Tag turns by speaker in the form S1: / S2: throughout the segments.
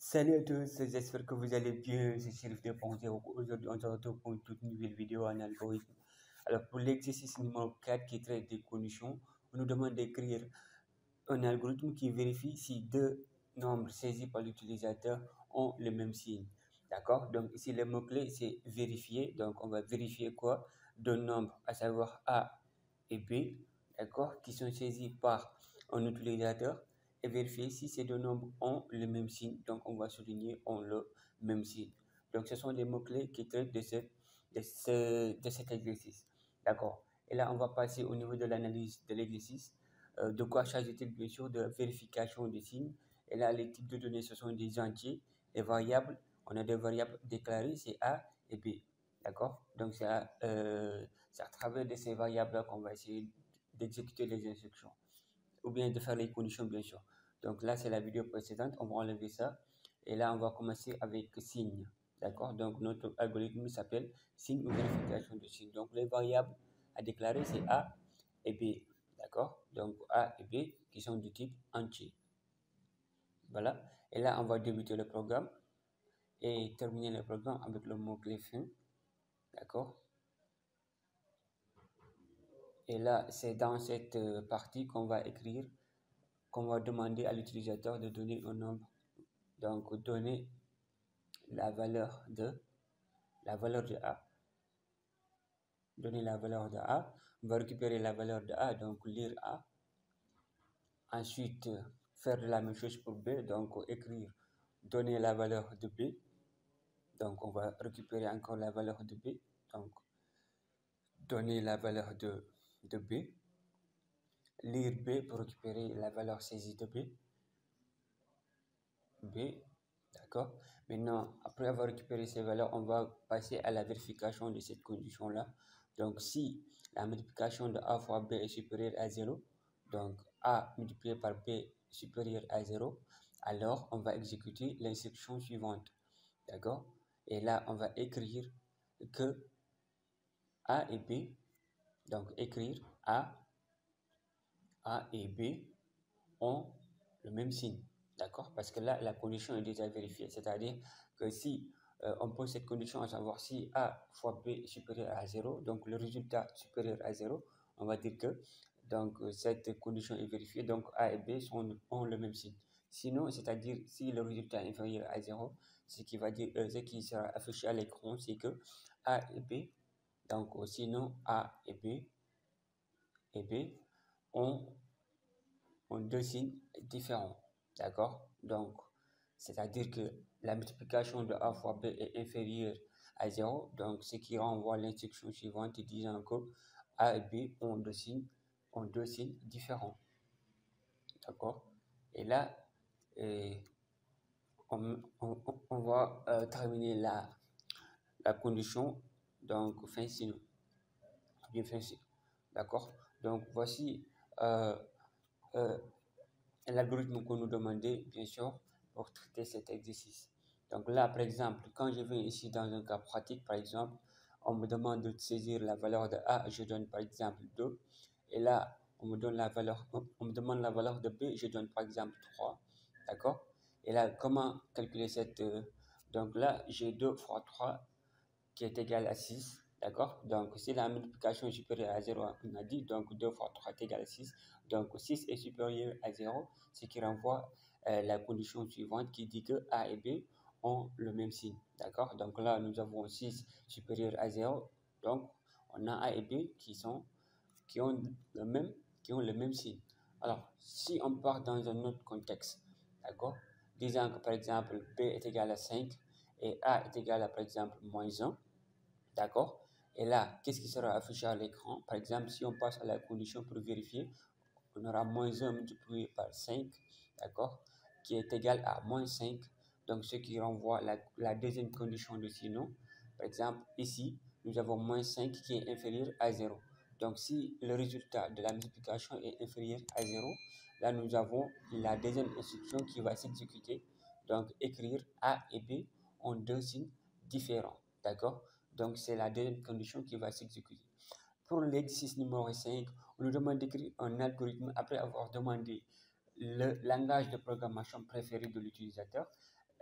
S1: Salut à tous, j'espère que vous allez bien. C'est Chérif de Ponté. Aujourd'hui, on se retrouve pour une toute nouvelle vidéo en algorithme. Alors, pour l'exercice numéro 4 qui traite des conditions, on nous demande d'écrire un algorithme qui vérifie si deux nombres saisis par l'utilisateur ont le même signe. D'accord? Donc, ici, le mot-clé, c'est vérifier. Donc, on va vérifier quoi? Deux nombres, à savoir A et B, d'accord, qui sont saisis par un utilisateur et vérifier si ces deux nombres ont le même signe. Donc, on va souligner ont le même signe. Donc, ce sont des mots-clés qui traitent de cet exercice. D'accord? Et là, on va passer au niveau de l'analyse de l'exercice. De quoi s'agit-il? Bien sûr de vérification des signes. Et là, les types de données, ce sont des entiers, des variables. On a des variables déclarées, c'est A et B. D'accord? Donc, c'est à travers de ces variables-là qu'on va essayer d'exécuter les instructions. Ou bien de faire les conditions, bien sûr. Donc là, c'est la vidéo précédente. On va enlever ça. Et là, on va commencer avec signe. D'accord? Donc, notre algorithme s'appelle signe ou vérification de signe. Donc, les variables à déclarer, c'est A et B. D'accord? Donc, A et B qui sont du type entier. Voilà. Et là, on va débuter le programme et terminer le programme avec le mot-clé fin. D'accord? Et là, c'est dans cette partie qu'on va écrire, qu'on va demander à l'utilisateur de donner un nombre. Donc, donner la valeur de A. Donner la valeur de A. On va récupérer la valeur de A, donc lire A. Ensuite, faire la même chose pour B, donc écrire donner la valeur de B. Donc, on va récupérer encore la valeur de B. Donc, donner la valeur de B. Lire B pour récupérer la valeur saisie de B. D'accord. Maintenant, après avoir récupéré ces valeurs, on va passer à la vérification de cette condition-là. Donc, si la multiplication de A fois B est supérieure à 0, donc A multiplié par B est supérieur à 0, alors on va exécuter l'instruction suivante. D'accord. Et là, on va écrire que A et B, donc écrire A et B ont le même signe. D'accord? Parce que là, la condition est déjà vérifiée. C'est-à-dire que si on pose cette condition à savoir si A fois B est supérieur à 0, donc le résultat supérieur à 0, on va dire que donc, cette condition est vérifiée. Donc A et B ont le même signe. Sinon, c'est-à-dire si le résultat est inférieur à 0, ce qui sera affiché à l'écran, c'est que A et B, donc sinon A et B ont deux signes différents. D'accord? Donc, c'est-à-dire que la multiplication de A fois B est inférieure à 0. Donc, ce qui renvoie l'instruction suivante disant que A et B ont deux signes différents. D'accord? Et là, on va terminer la condition. Donc, fin signe. Bien fin signe. D'accord? Donc, voici l'algorithme que nous demandait, bien sûr, pour traiter cet exercice. Donc là, par exemple, quand je viens ici dans un cas pratique, par exemple, on me demande de saisir la valeur de A, je donne par exemple 2. Et là, on me demande la valeur de B, je donne par exemple 3. D'accord? Et là, comment calculer cette... donc là, j'ai 2 fois 3 qui est égal à 6. D'accord? Donc, si la multiplication est supérieure à 0, on a dit, donc 2 fois 3 est égal à 6. Donc, 6 est supérieur à 0, ce qui renvoie la condition suivante qui dit que A et B ont le même signe. D'accord? Donc là, nous avons 6 supérieur à 0. Donc, on a A et B qui ont le même signe. Alors, si on part dans un autre contexte, d'accord? Disons que par exemple, B est égal à 5 et A est égal à par exemple moins 1. D'accord? Et là, qu'est-ce qui sera affiché à l'écran? Par exemple, si on passe à la condition pour vérifier, on aura moins 1 multiplié par 5, d'accord? Qui est égal à moins 5. Donc, ce qui renvoie la deuxième condition de sinon. Par exemple, ici, nous avons moins 5 qui est inférieur à 0. Donc, si le résultat de la multiplication est inférieur à 0, là, nous avons la deuxième instruction qui va s'exécuter. Donc, écrire A et B ont deux signes différents. D'accord? Donc, c'est la deuxième condition qui va s'exécuter. Pour l'exercice numéro 5, on nous demande d'écrire un algorithme après avoir demandé le langage de programmation préféré de l'utilisateur.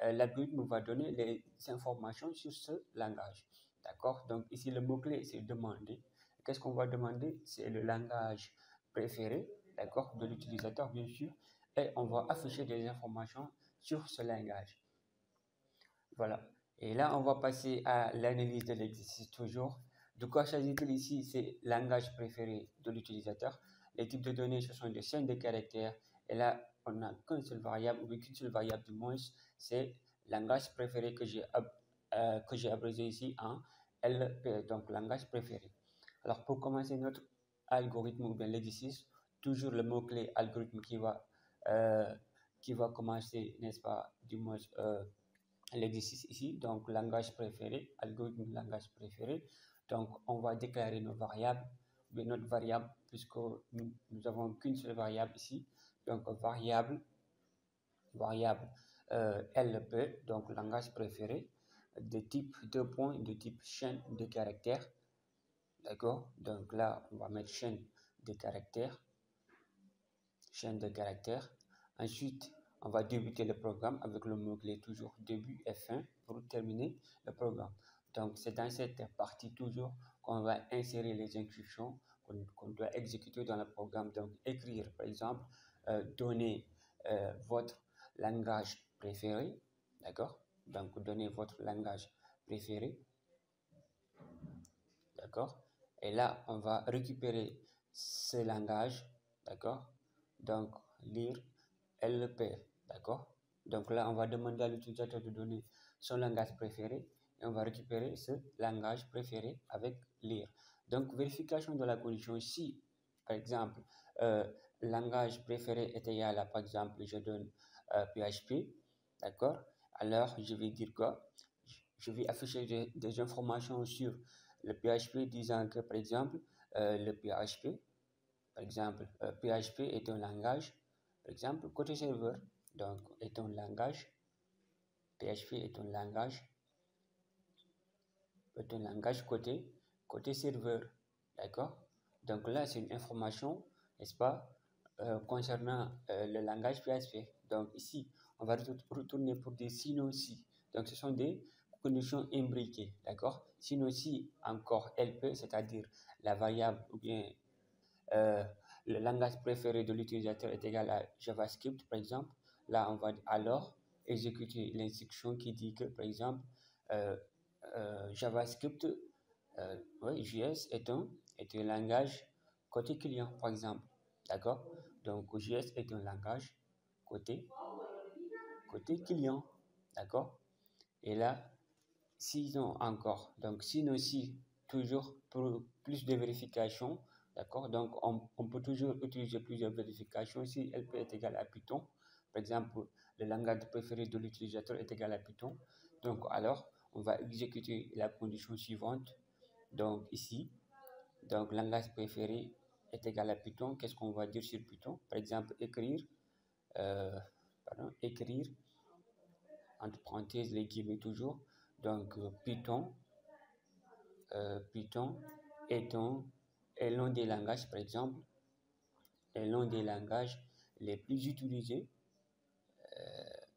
S1: l'algorithme va donner les informations sur ce langage. D'accord? Donc ici, le mot-clé, c'est demander. Qu'est-ce qu'on va demander? C'est le langage préféré, d'accord, de l'utilisateur, bien sûr, et on va afficher des informations sur ce langage. Voilà. Et là, on va passer à l'analyse de l'exercice toujours. De quoi s'agit-il ici? C'est langage préféré de l'utilisateur. Les types de données, ce sont des chaînes de caractères. Et là, on n'a qu'une seule variable, ou qu'une seule variable du moins, c'est langage préféré que j'ai abrégé ici en LP, donc langage préféré. Alors, pour commencer notre algorithme ou bien l'exercice, toujours le mot-clé algorithme qui va commencer, n'est-ce pas, du moins, l'exercice ici, donc langage préféré, algorithme langage préféré. Donc on va déclarer nos variables, mais notre variable, puisque nous avons qu'une seule variable ici, donc variable LP, donc langage préféré, de type 2 points, de type chaîne de caractères. D'accord, donc là on va mettre chaîne de caractères. Ensuite, on va débuter le programme avec le mot-clé toujours début et fin pour terminer le programme. Donc, c'est dans cette partie toujours qu'on va insérer les instructions qu'on doit exécuter dans le programme. Donc, écrire, par exemple, donner votre langage préféré. D'accord? Donc, donner votre langage préféré. D'accord? Et là, on va récupérer ce langage. D'accord? Donc, lire LP, d'accord? Donc là, on va demander à l'utilisateur de donner son langage préféré et on va récupérer ce langage préféré avec lire. Donc, vérification de la condition. Si, par exemple, langage préféré est égal à, par exemple, je donne PHP, d'accord? Alors, je vais dire quoi? Je vais afficher des informations sur le PHP disant que, par exemple, le PHP, par exemple, PHP est un langage, par exemple, côté serveur, donc est un langage, PHP est un langage côté serveur, d'accord? Donc là, c'est une information, n'est-ce pas, concernant le langage PHP. Donc ici, on va retourner pour des sinon si. Donc ce sont des conditions imbriquées, d'accord? Sinon si encore LP, c'est-à-dire la variable ou bien le langage préféré de l'utilisateur est égal à JavaScript, par exemple. Là, on va alors exécuter l'instruction qui dit que, par exemple, JavaScript, JS est un langage côté client, par exemple. D'accord? Donc, JS est un langage côté client. D'accord? Et là, sinon encore, donc sinon si, toujours pour plus de vérification, d'accord, donc on peut toujours utiliser plusieurs vérifications si LP est égal à Python, par exemple, le langage préféré de l'utilisateur est égal à Python, donc alors on va exécuter la condition suivante, donc ici, donc langage préféré est égal à Python, qu'est-ce qu'on va dire sur Python, par exemple, écrire, entre parenthèses les guillemets toujours, donc Python est l'un des langages, par exemple, est l'un des langages les plus utilisés,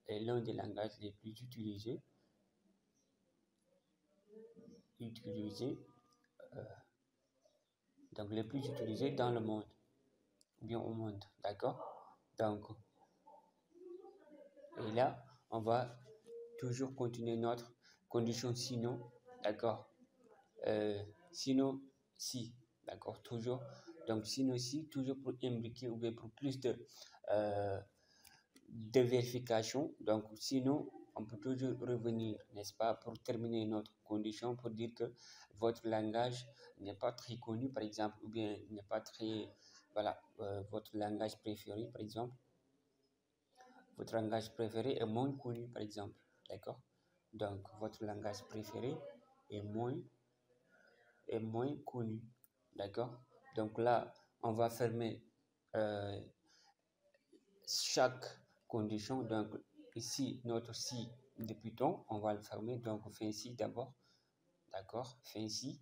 S1: est l'un des langages les plus utilisés donc les plus utilisés dans le monde, bien au monde, d'accord? Donc, et là, on va toujours continuer notre condition sinon, d'accord? Sinon, si, d'accord, toujours. Donc, sinon, si, toujours pour imbriquer ou bien pour plus de vérification. Donc, sinon, on peut toujours revenir, n'est-ce pas, pour terminer notre condition, pour dire que votre langage n'est pas très connu, par exemple, ou bien n'est pas très, voilà, votre langage préféré, par exemple. Votre langage préféré est moins connu, par exemple, d'accord? Donc, votre langage préféré est moins connu, d'accord? Donc là, on va fermer chaque condition. Donc ici, notre si de Python, on va le fermer. Donc on fait ici d'abord, d'accord? Fait ici,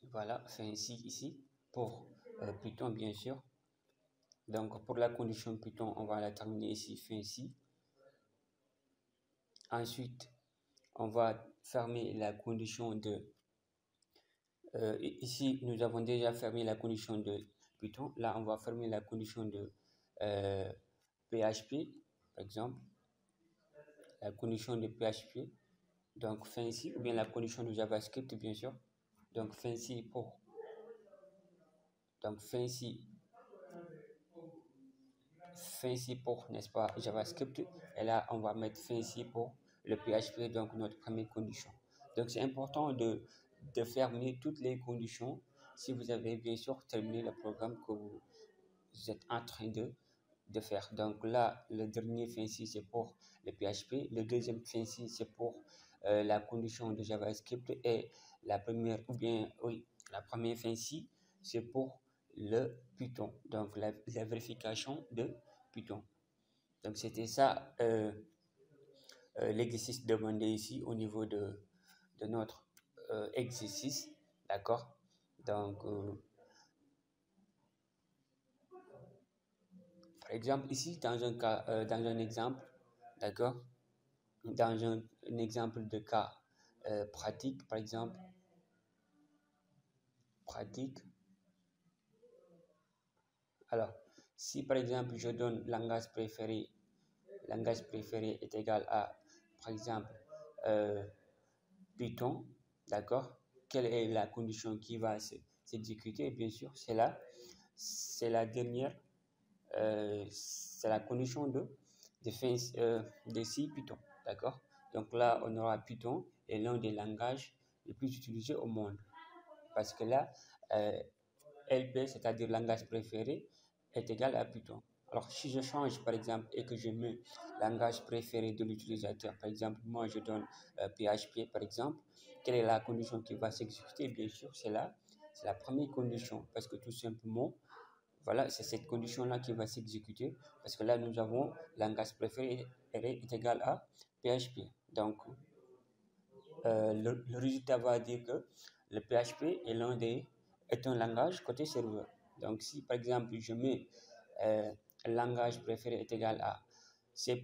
S1: voilà, fait ici, ici, pour Python, bien sûr. Donc pour la condition Python, on va la terminer ici, fait ici. Ensuite, on va fermer la condition de... ici, nous avons déjà fermé la condition de Python. Là, on va fermer la condition de PHP, par exemple. La condition de PHP, donc fancy, ou bien la condition de JavaScript, bien sûr. Donc fancy pour... Donc fancy pour, n'est-ce pas, JavaScript. Et là, on va mettre fancy pour le PHP, donc notre première condition. Donc, c'est important de fermer toutes les conditions si vous avez bien sûr terminé le programme que vous êtes en train de faire. Donc là, le dernier fancy, c'est pour le PHP. Le deuxième fancy, c'est pour la condition de JavaScript. Et la première, ou bien, oui, la première fancy, c'est pour le Python. Donc, la vérification de Python. Donc, c'était ça l'exercice demandé ici au niveau de notre exercice. D'accord? Donc, par exemple, ici, dans un cas, dans un exemple, d'accord? Dans un exemple de cas pratique, par exemple, pratique. Alors, si par exemple, je donne langage préféré est égal à, par exemple, Python, d'accord? Quelle est la condition qui va s'exécuter? Bien sûr, c'est la dernière, c'est la condition de si Python, d'accord? Donc là, on aura Python est l'un des langages les plus utilisés au monde, parce que là, LP, c'est-à-dire langage préféré, est égal à Python. Alors, si je change, par exemple, et que je mets langage préféré de l'utilisateur, par exemple, moi, je donne PHP, par exemple, quelle est la condition qui va s'exécuter? Bien sûr, c'est la première condition, parce que tout simplement, voilà, c'est cette condition-là qui va s'exécuter, parce que là, nous avons langage préféré est égal à PHP. Donc, le résultat va dire que le PHP est un langage côté serveur. Donc, si par exemple je mets langage préféré est égal à C++,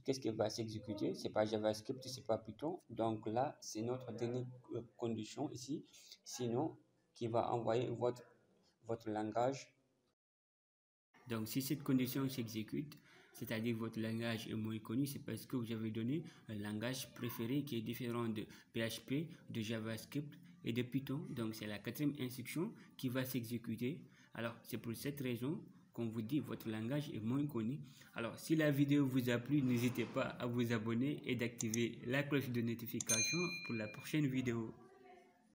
S1: qu'est-ce qui va s'exécuter? C'est pas JavaScript, c'est pas Python. Donc là, c'est notre dernière condition ici, sinon qui va envoyer votre langage. Donc, si cette condition s'exécute, c'est-à-dire votre langage est moins connu, c'est parce que vous avez donné un langage préféré qui est différent de PHP, de JavaScript et de Python. Donc, c'est la quatrième instruction qui va s'exécuter. Alors, c'est pour cette raison qu'on vous dit votre langage est moins connu. Alors, si la vidéo vous a plu, n'hésitez pas à vous abonner et d'activer la cloche de notification pour la prochaine vidéo.